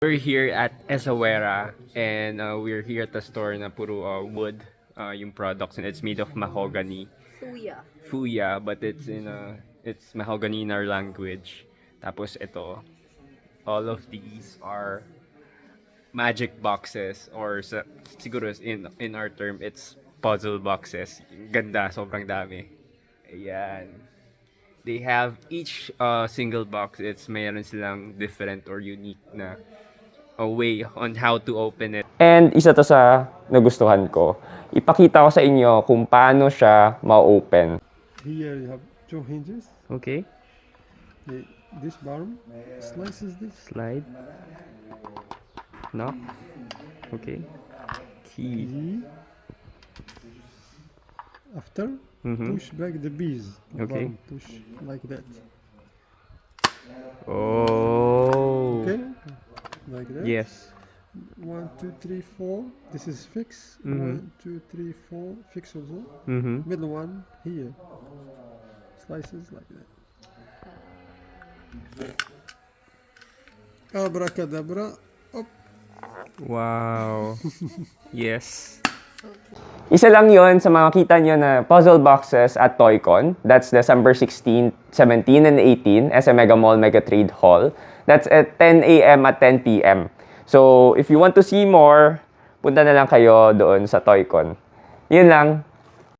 We're here at Essaouira and we're here at the store na puro wood yung products and it's made of mahogany. Fuya, but it's mahogany in our language. Tapos ito, all of these are magic boxes or siguro in our term it's puzzle boxes. Ganda, sobrang dami. Ayan. They have each single box, it's mayroon silang different or unique na a way on how to open it. And isa to sa nagustuhan ko. Ipakita ko sa inyo kung paano siya ma-open. Here you have two hinges. Okay. This bottom slices this. Slide. No? Okay. Key. After, push back the bees. Okay. Bottom, push like that. Oh. Okay. Like that. Yes. 1, 2, 3, 4. This is fixed. 1, 2, 3, 4. Fix also. Middle one here. Slices like that. Abracadabra. Up. Wow. Yes. Isa lang yon sa mga kita nyo na puzzle boxes at ToyCon. That's December 16, 17, and 18, SM Megamall Megatrade Hall. That's at 10 a.m. at 10 p.m. So, if you want to see more, punta na lang kayo doon sa ToyCon. Yun lang.